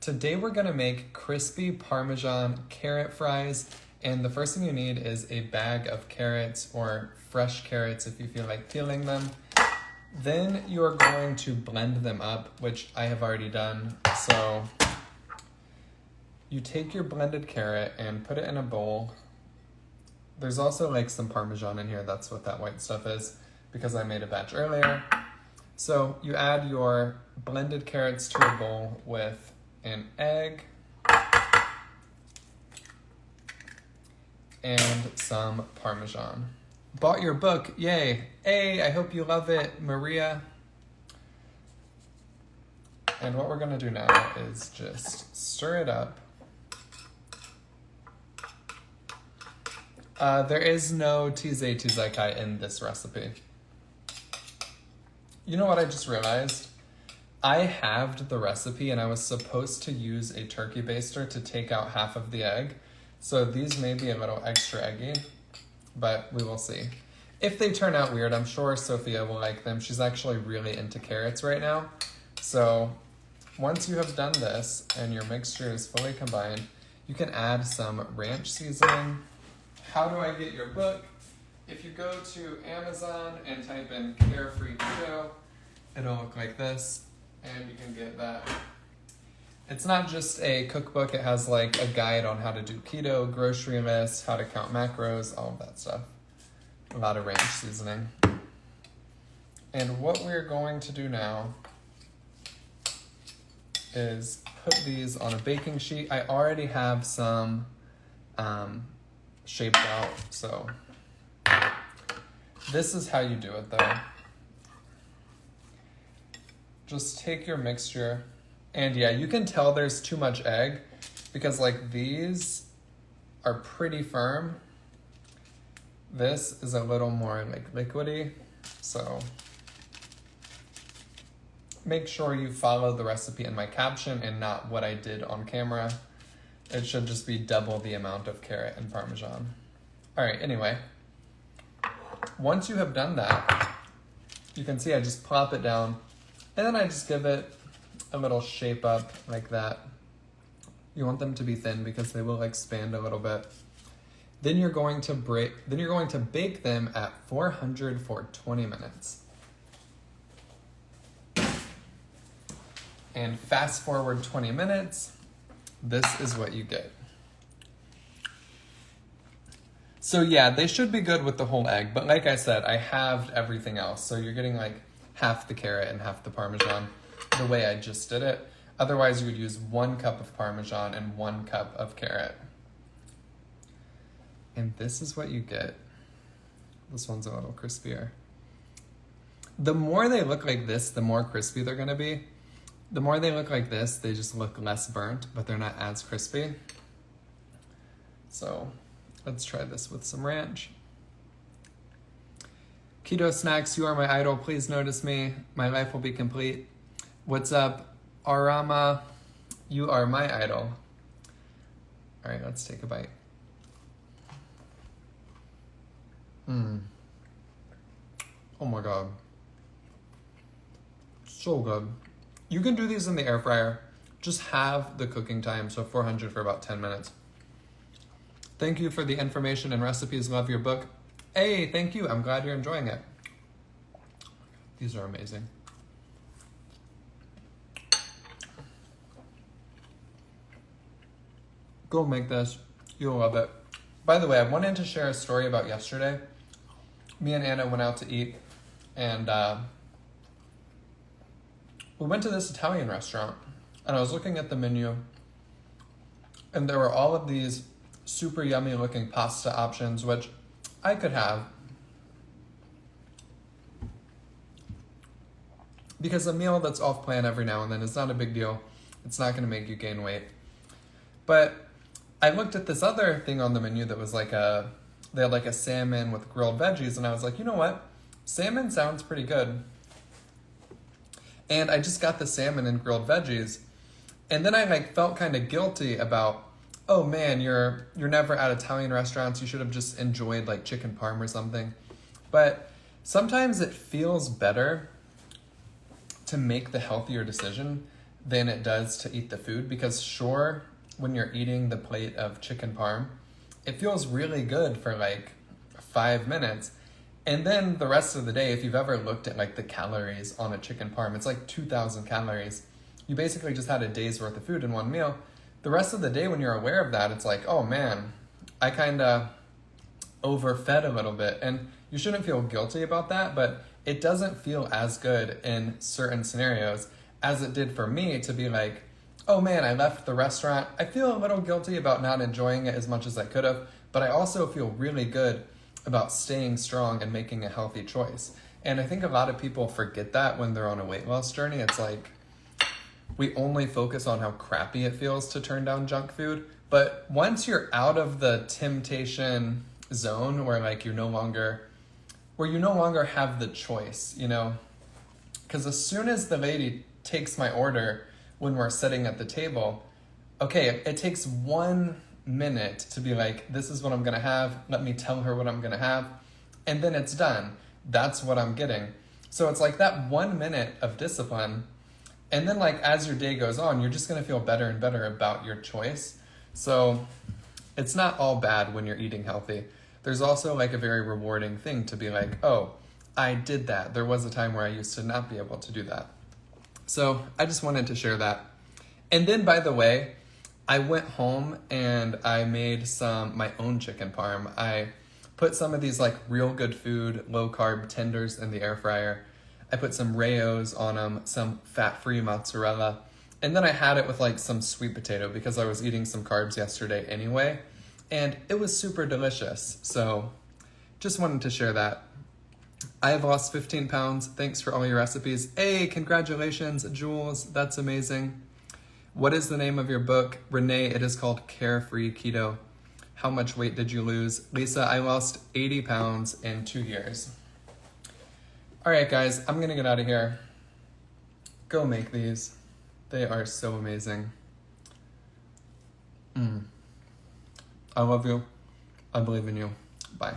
Today we're gonna make crispy Parmesan carrot fries, and the first thing you need is a bag of carrots or fresh carrots if you feel like peeling them. Then you're going to blend them up, which I have already done. So you take your blended carrot and put it in a bowl. There's also like some Parmesan in here, that's what that white stuff is, because I made a batch earlier. So you add your blended carrots to a bowl with an egg and some Parmesan. Bought your book, yay. Hey, I hope you love it, Maria. And what we're gonna do now is just stir it up. There is no tizay tizaikai in this recipe. You know what I just realized? I halved the recipe and I was supposed to use a turkey baster to take out half of the egg. So these may be a little extra eggy, but we will see. If they turn out weird, I'm sure Sophia will like them. She's actually really into carrots right now. So once you have done this and your mixture is fully combined, you can add some ranch seasoning. How do I get your book? If you go to Amazon and type in Carefree Keto, it'll look like this, and you can get that. It's not just a cookbook, it has like a guide on how to do keto, grocery list, how to count macros, all of that stuff. A lot of ranch seasoning. And what we're going to do now is put these on a baking sheet. I already have some shaped out, so this is how you do it though. Just take your mixture, and yeah, you can tell there's too much egg because like these are pretty firm. This is a little more like liquidy, so make sure you follow the recipe in my caption and not what I did on camera. It should just be double the amount of carrot and Parmesan. All right, anyway, once you have done that, you can see I just plop it down and then I just give it a little shape up like that. You want them to be thin because they will expand a little bit. Then you're going to bake them at 400 for 20 minutes. And fast forward 20 minutes, this is what you get. So yeah, they should be good with the whole egg, but like I said, I halved everything else. So you're getting like half the carrot and half the Parmesan the way I just did it. Otherwise you would use 1 cup of Parmesan and 1 cup of carrot. And this is what you get. This one's a little crispier. The more they look like this, the more crispy they're gonna be. The more they look like this, they just look less burnt, but they're not as crispy. So let's try this with some ranch. Keto Snacks, you are my idol. Please notice me. My life will be complete. What's up, Arama? You are my idol. All right, let's take a bite. Oh my God. So good. You can do these in the air fryer. Just have the cooking time, so 400 for about 10 minutes. Thank you for the information and recipes. Love your book. Hey, thank you. I'm glad you're enjoying it. These are amazing. Go make this. You'll love it. By the way, I wanted to share a story about yesterday. Me and Anna went out to eat, and we went to this Italian restaurant, and I was looking at the menu, and there were all of these super yummy looking pasta options, which I could have. Because a meal that's off plan every now and then is not a big deal. It's not gonna make you gain weight. But I looked at this other thing on the menu that was like they had like a salmon with grilled veggies, and I was like, you know what? Salmon sounds pretty good. And I just got the salmon and grilled veggies. And then I like felt kind of guilty about, oh man, you're never at Italian restaurants. You should have just enjoyed like chicken parm or something. But sometimes it feels better to make the healthier decision than it does to eat the food, because sure, when you're eating the plate of chicken parm, it feels really good for like 5 minutes. And then the rest of the day, if you've ever looked at like the calories on a chicken parm, it's like 2,000 calories. You basically just had a day's worth of food in one meal. The rest of the day, when you're aware of that, it's like, oh man, I kind of overfed a little bit. And you shouldn't feel guilty about that, but it doesn't feel as good in certain scenarios as it did for me to be like, oh man, I left the restaurant. I feel a little guilty about not enjoying it as much as I could have, but I also feel really good about staying strong and making a healthy choice. And I think a lot of people forget that when they're on a weight loss journey. It's like, we only focus on how crappy it feels to turn down junk food. But once you're out of the temptation zone where like you no longer have the choice, you know? Because as soon as the lady takes my order when we're sitting at the table, okay, it takes 1 minute to be like, this is what I'm gonna have, let me tell her what I'm gonna have, and then it's done. That's what I'm getting. So it's like that 1 minute of discipline, and then like as your day goes on, you're just gonna feel better and better about your choice. So it's not all bad when you're eating healthy. There's also like a very rewarding thing to be like, oh, I did that. There was a time where I used to not be able to do that. So I just wanted to share that. And then, by the way, I went home and I made my own chicken parm. I put some of these like real good food, low carb tenders in the air fryer. I put some Rayos on them, some fat-free mozzarella. And then I had it with like some sweet potato because I was eating some carbs yesterday anyway. And it was super delicious. So just wanted to share that. I have lost 15 pounds. Thanks for all your recipes. Hey, congratulations, Jules. That's amazing. What is the name of your book? Renee, it is called Carefree Keto. How much weight did you lose? Lisa, I lost 80 pounds in 2 years. All right, guys, I'm going to get out of here. Go make these. They are so amazing. I love you. I believe in you. Bye.